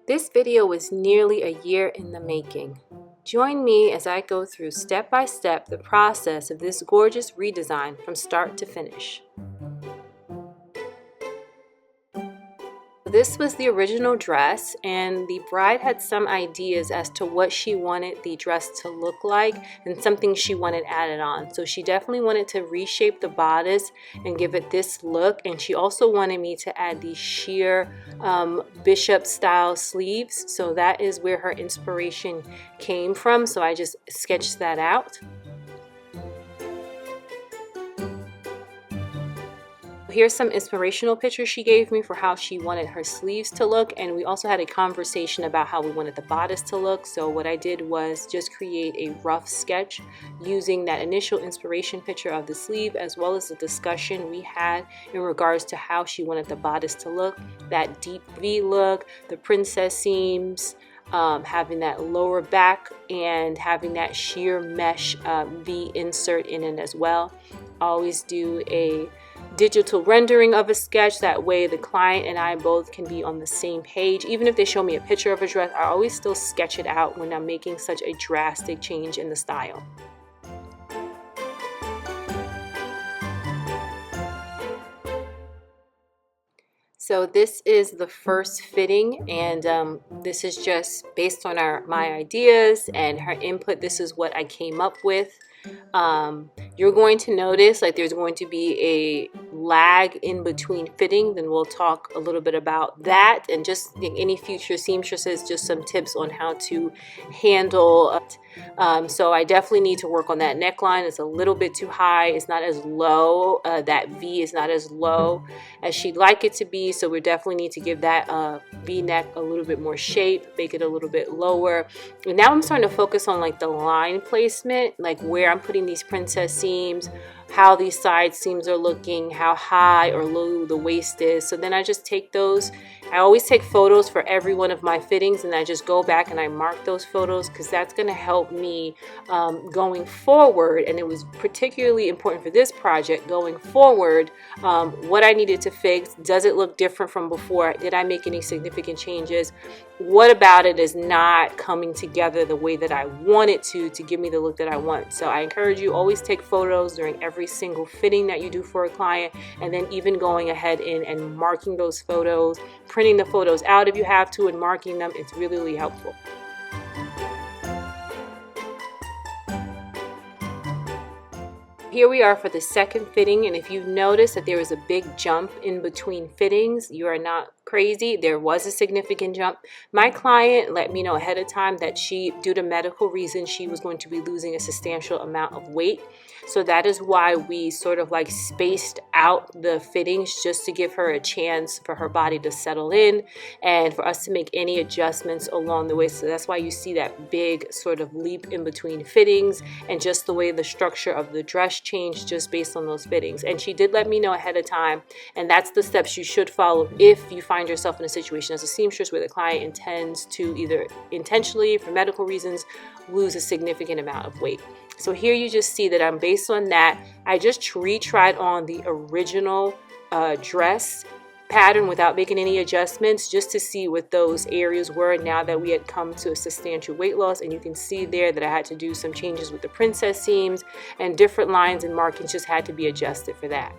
This video was nearly a year in the making. Join me as I go through step by step the process of this gorgeous redesign from start to finish. This was the original dress, and the bride had some ideas as to what she wanted the dress to look like and something she wanted added on. So she definitely wanted to reshape the bodice and give it this look, and she also wanted me to add these sheer bishop style sleeves. So that is where her inspiration came from, so I just sketched that out. Here's some inspirational pictures she gave me for how she wanted her sleeves to look, and we also had a conversation about how we wanted the bodice to look. So what I did was just create a rough sketch using that initial inspiration picture of the sleeve, as well as the discussion we had in regards to how she wanted the bodice to look, that deep V look, the princess seams, having that lower back, and having that sheer mesh V insert in it as well. Always do a digital rendering of a sketch, that way the client and I both can be on the same page. Even if they show me a picture of a dress, I always still sketch it out when I'm making such a drastic change in the style. So this is the first fitting, and this is just based on my ideas and her input. This is what I came up with. You're going to notice like there's going to be a lag in between fitting. Then we'll talk a little bit about that, and just any future seamstresses, just some tips on how to handle so I definitely need to work on that neckline. It's a little bit too high. It's not as low. That V is not as low as she'd like it to be. So we definitely need to give that V neck a little bit more shape, make it a little bit lower. And now I'm starting to focus on like the line placement, like where I'm putting these princess seams, how these side seams are looking, how high or low the waist is. So then I just take those. I always take photos for every one of my fittings, and I just go back and I mark those photos, because that's going to help me going forward. And it was particularly important for this project going forward, what I needed to fix. Does it look different from before? Did I make any significant changes? What about it is not coming together the way that I want it to give me the look that I want? So I encourage you, always take photos during every single fitting that you do for a client, and then even going ahead and marking those photos, printing the photos out if you have to, and marking them. It's really, really helpful. Here we are for the second fitting, and if you notice that there was a big jump in between fittings, you are not crazy. There was a significant jump. My client let me know ahead of time that due to medical reasons, she was going to be losing a substantial amount of weight. So that is why we sort of like spaced out the fittings, just to give her a chance for her body to settle in and for us to make any adjustments along the way. So that's why you see that big sort of leap in between fittings, and just the way the structure of the dress changed just based on those fittings. And she did let me know ahead of time, and that's the steps you should follow if you find yourself in a situation as a seamstress where the client intends to either intentionally, for medical reasons, lose a significant amount of weight. So here you just see that I'm based on that. I just retried on the original dress pattern without making any adjustments, just to see what those areas were now that we had come to a substantial weight loss. And you can see there that I had to do some changes with the princess seams, and different lines and markings just had to be adjusted for that.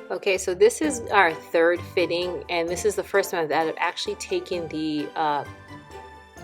Okay, so this is our third fitting, and this is the first time that I've actually taken the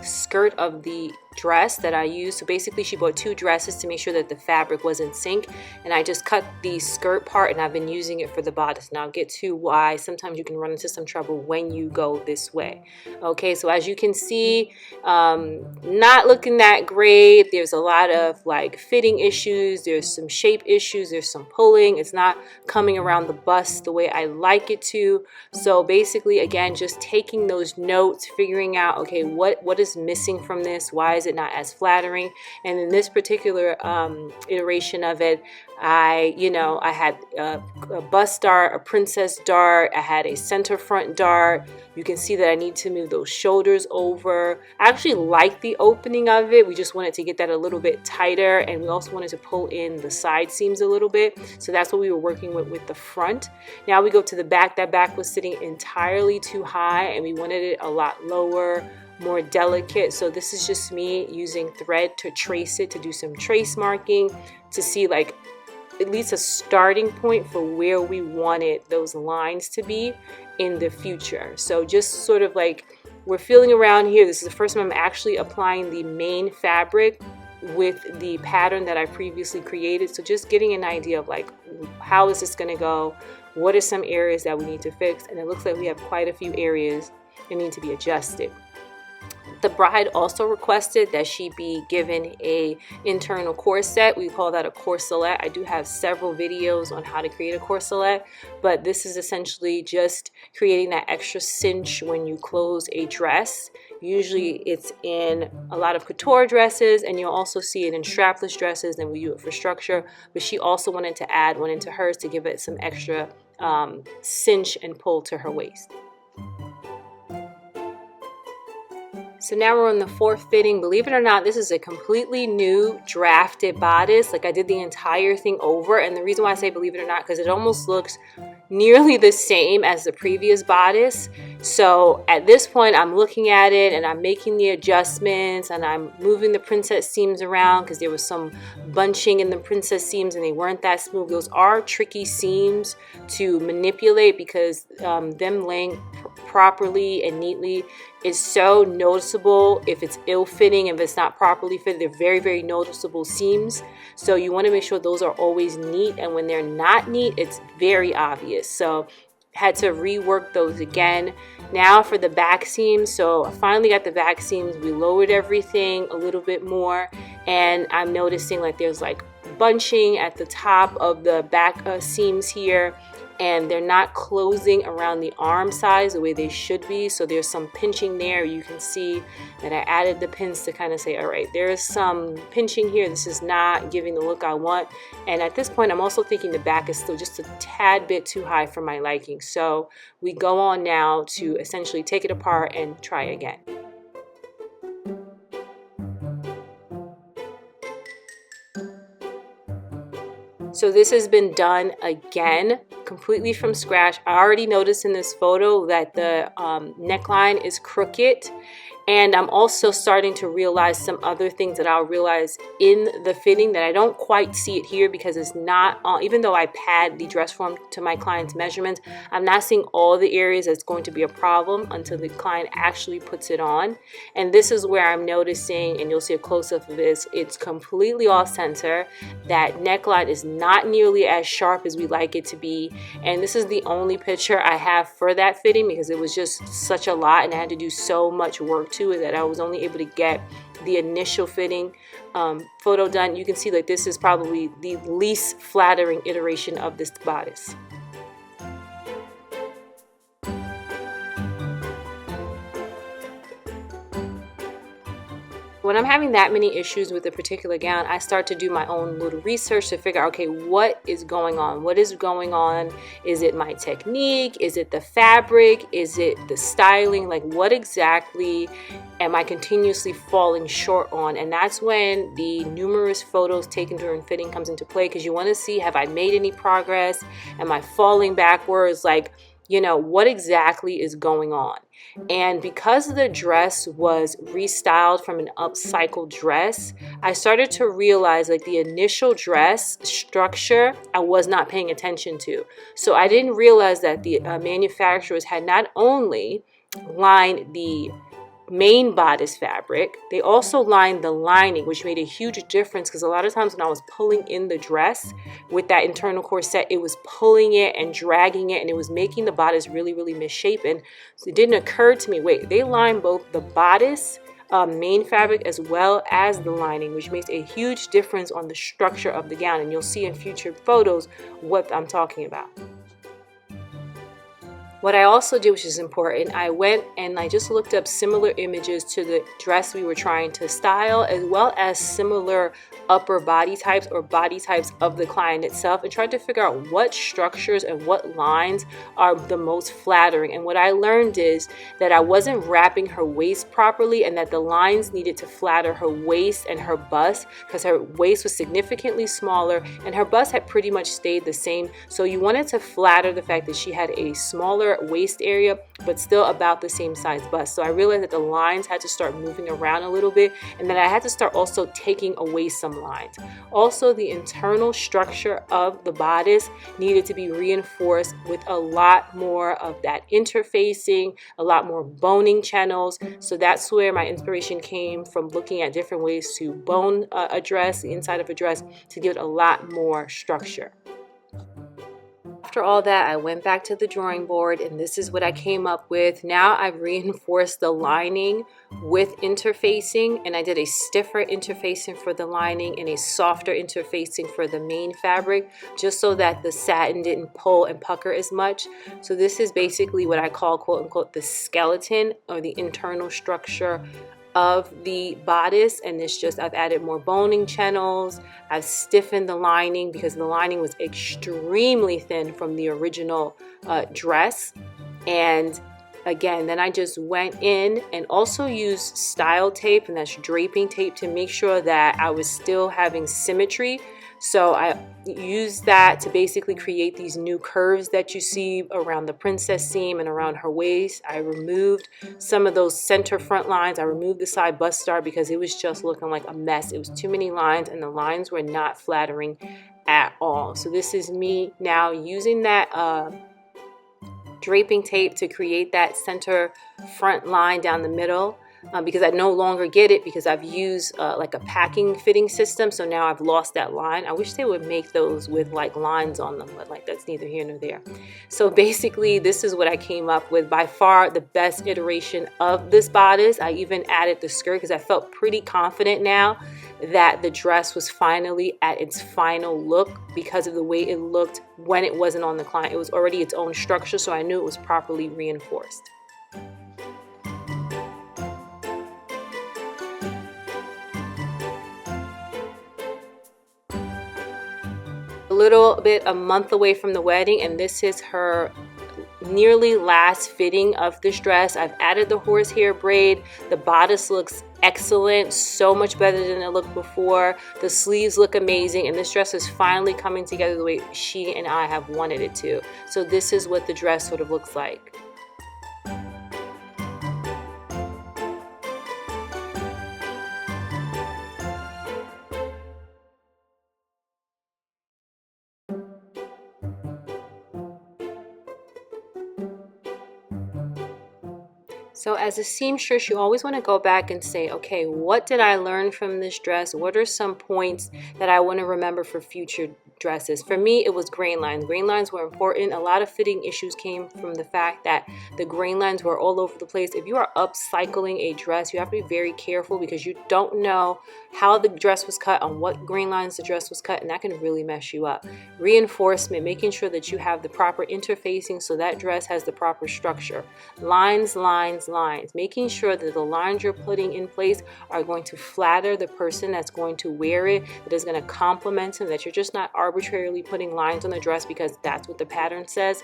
skirt of the dress that I used. So basically she bought two dresses to make sure that the fabric was in sync, and I just cut the skirt part, and I've been using it for the bodice. Now I'll get to why sometimes you can run into some trouble when you go this way. Okay, so as you can see, not looking that great. There's a lot of like fitting issues, there's some shape issues, there's some pulling. It's not coming around the bust the way I like it to. So basically, again, just taking those notes, figuring out, okay, what is missing from this? Why is it not as flattering? And in this particular iteration of it, I had a bust dart, a princess dart, I had a center front dart. You can see that I need to move those shoulders over. I actually like the opening of it. We just wanted to get that a little bit tighter, and we also wanted to pull in the side seams a little bit. So that's what we were working with the front. Now we go to the back. That back was sitting entirely too high, and we wanted it a lot lower, more delicate. So this is just me using thread to trace it, to do some trace marking, to see like at least a starting point for where we wanted those lines to be in the future. So just sort of like we're feeling around here. This is the first time I'm actually applying the main fabric with the pattern that I previously created. So just getting an idea of like, how is this gonna go? What are some areas that we need to fix? And it looks like we have quite a few areas that need to be adjusted. The bride also requested that she be given a internal corset. We call that a corselet. I do have several videos on how to create a corselet, but this is essentially just creating that extra cinch when you close a dress. Usually it's in a lot of couture dresses, and you'll also see it in strapless dresses, and we do it for structure, but she also wanted to add one into hers to give it some extra cinch and pull to her waist. So now we're on the fourth fitting. Believe it or not, this is a completely new drafted bodice. Like I did the entire thing over, and the reason why I say believe it or not, because it almost looks nearly the same as the previous bodice. So at this point I'm looking at it and I'm making the adjustments, and I'm moving the princess seams around because there was some bunching in the princess seams and they weren't that smooth. Those are tricky seams to manipulate because them laying properly and neatly is so noticeable. If it's ill-fitting, if it's not properly fitted, they're very, very noticeable seams. So you want to make sure those are always neat, and when they're not neat, it's very obvious. So had to rework those again. Now for the back seams, so I finally got the back seams. We lowered everything a little bit more, and I'm noticing like there's like bunching at the top of the back seams here, and they're not closing around the arm size the way they should be. So there's some pinching there. You can see that I added the pins to kind of say, all right, there's some pinching here. This is not giving the look I want. And at this point, I'm also thinking the back is still just a tad bit too high for my liking. So we go on now to essentially take it apart and try again. So this has been done again, completely from scratch. I already noticed in this photo that the neckline is crooked, and I'm also starting to realize some other things that I'll realize in the fitting that I don't quite see it here because it's not, even though I pad the dress form to my client's measurements, I'm not seeing all the areas that's going to be a problem until the client actually puts it on. And this is where I'm noticing, and you'll see a close-up of this, it's completely off center. That neckline is not nearly as sharp as we like it to be. And this is the only picture I have for that fitting because it was just such a lot and I had to do so much work to it that I was only able to get the initial fitting photo done. You can see like this is probably the least flattering iteration of this bodice. When I'm having that many issues with a particular gown, I start to do my own little research to figure out, okay, what is going on? What is going on? Is it my technique? Is it the fabric? Is it the styling? Like what exactly am I continuously falling short on? And that's when the numerous photos taken during fitting comes into play, because you want to see, have I made any progress? Am I falling backwards? Like, you know, what exactly is going on? And because the dress was restyled from an upcycled dress, I started to realize like the initial dress structure I was not paying attention to. So I didn't realize that the manufacturers had not only lined the main bodice fabric, they also lined the lining, which made a huge difference because a lot of times when I was pulling in the dress with that internal corset, it was pulling it and dragging it, and it was making the bodice really, really misshapen. So it didn't occur to me, wait, they lined both the bodice main fabric as well as the lining, which makes a huge difference on the structure of the gown, and you'll see in future photos what I'm talking about. What I also did, which is important, I went and I just looked up similar images to the dress we were trying to style, as well as similar upper body types or body types of the client itself, and tried to figure out what structures and what lines are the most flattering. And what I learned is that I wasn't wrapping her waist properly, and that the lines needed to flatter her waist and her bust, because her waist was significantly smaller and her bust had pretty much stayed the same. So you wanted to flatter the fact that she had a smaller waist area but still about the same size bust. So I realized that the lines had to start moving around a little bit, and then I had to start also taking away some lines. Also, the internal structure of the bodice needed to be reinforced with a lot more of that interfacing, a lot more boning channels. So that's where my inspiration came from, looking at different ways to bone a dress, the inside of a dress, to give it a lot more structure. After all that, I went back to the drawing board, and this is what I came up with. Now I've reinforced the lining with interfacing, and I did a stiffer interfacing for the lining and a softer interfacing for the main fabric, just so that the satin didn't pull and pucker as much. So this is basically what I call, quote unquote, the skeleton, or the internal structure of the bodice. And it's just, I've added more boning channels, I've stiffened the lining because the lining was extremely thin from the original dress. And again, then I just went in and also used style tape, and that's draping tape, to make sure that I was still having symmetry. So I used that to basically create these new curves that you see around the princess seam and around her waist. I removed some of those center front lines. I removed the side bust star because it was just looking like a mess. It was too many lines, and the lines were not flattering at all. So this is me now using that draping tape to create that center front line down the middle. Because I no longer get it, because I've used like a packing fitting system, so now I've lost that line. I wish they would make those with like lines on them, but like that's neither here nor there. So basically this is what I came up with. By far the best iteration of this bodice. I even added the skirt because I felt pretty confident now that the dress was finally at its final look, because of the way it looked when it wasn't on the client. It was already its own structure, so I knew it was properly reinforced. A month away from the wedding, and this is her nearly last fitting of this dress. I've added the horsehair braid. The bodice looks excellent, so much better than it looked before. The sleeves look amazing, and this dress is finally coming together the way she and I have wanted it to. So this is what the dress sort of looks like. So as a seamstress, you always want to go back and say, okay, what did I learn from this dress? What are some points that I want to remember for future dresses? For me, it was grain lines. Grain lines were important. A lot of fitting issues came from the fact that the grain lines were all over the place. If you are upcycling a dress, you have to be very careful, because you don't know how the dress was cut, on what grain lines the dress was cut, and that can really mess you up. Reinforcement, making sure that you have the proper interfacing so that dress has the proper structure. Lines, lines, lines, making sure that the lines you're putting in place are going to flatter the person that's going to wear it, that is going to complement them, that you're just not arbitrarily putting lines on the dress because that's what the pattern says.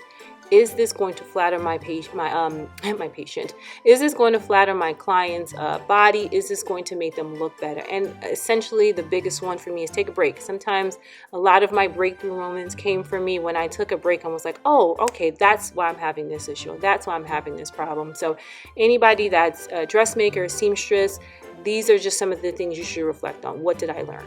Is this going to flatter my patient? Is this going to flatter my client's body? Is this going to make them look better? And essentially the biggest one for me is take a break. Sometimes a lot of my breakthrough moments came from me when I took a break and was like, oh, okay, that's why I'm having this issue. That's why I'm having this problem. So anybody that's a dressmaker, seamstress, these are just some of the things you should reflect on. What did I learn?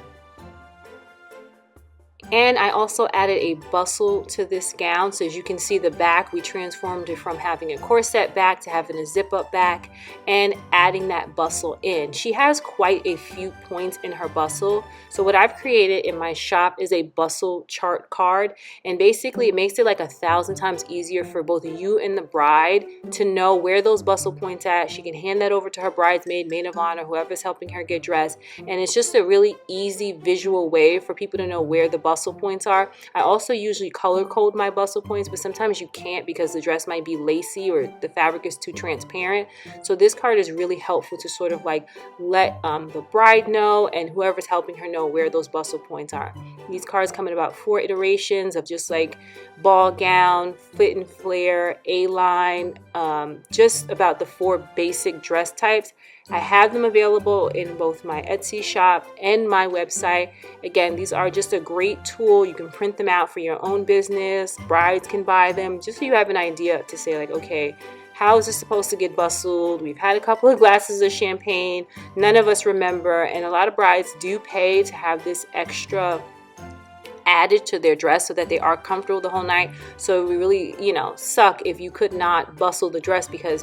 And I also added a bustle to this gown. So as you can see, the back, we transformed it from having a corset back to having a zip up back, and adding that bustle in. She has quite a few points in her bustle. So what I've created in my shop is a bustle chart card. And basically it makes it like 1,000 times easier for both you and the bride to know where those bustle points at. She can hand that over to her bridesmaid, maid of honor, whoever's helping her get dressed. And it's just a really easy visual way for people to know where the bustle bustle points are. I also usually color code my bustle points, but sometimes you can't because the dress might be lacy or the fabric is too transparent. So this card is really helpful to sort of like let the bride know and whoever's helping her know where those bustle points are. These cards come in about 4 iterations of just like ball gown, fit and flare, A-line, just about the 4 basic dress types. I have them available in both my Etsy shop and my website. Again, these are just a great tool. You can print them out for your own business. Brides can buy them just so you have an idea to say like, okay, how is this supposed to get bustled? We've had a couple of glasses of champagne. None of us remember, and a lot of brides do pay to have this extra added to their dress so that they are comfortable the whole night. So we really, suck if you could not bustle the dress because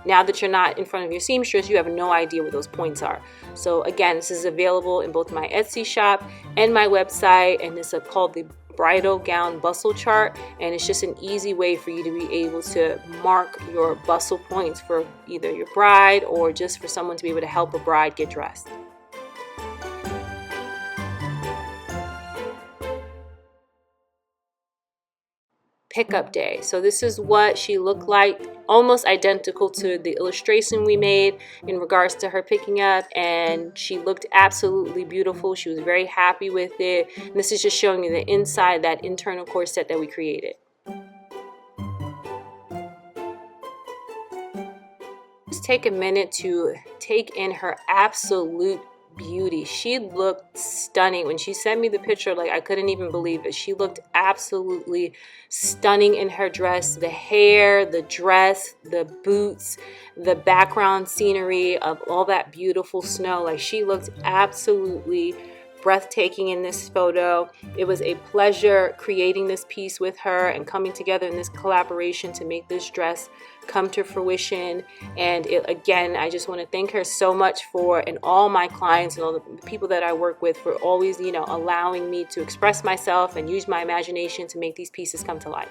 now that you're not in front of your seamstress, you have no idea what those points are. So again, this is available in both my Etsy shop and my website, and it's called the Bridal Gown Bustle Chart, and it's just an easy way for you to be able to mark your bustle points for either your bride or just for someone to be able to help a bride get dressed. Pickup day. So this is what she looked like, almost identical to the illustration we made in regards to her picking up, and she looked absolutely beautiful. She was very happy with it, and this is just showing you the inside, that internal corset that we created. Just take a minute to take in her absolute beauty. She looked stunning. When she sent me the picture, like, I couldn't even believe it. She looked absolutely stunning in her dress. The hair, the dress, the boots, the background scenery of all that beautiful snow. Like, she looked absolutely breathtaking in this photo. It was a pleasure creating this piece with her and coming together in this collaboration to make this dress come to fruition. And again, I just want to thank her so much for, and all my clients and all the people that I work with, for always, allowing me to express myself and use my imagination to make these pieces come to life.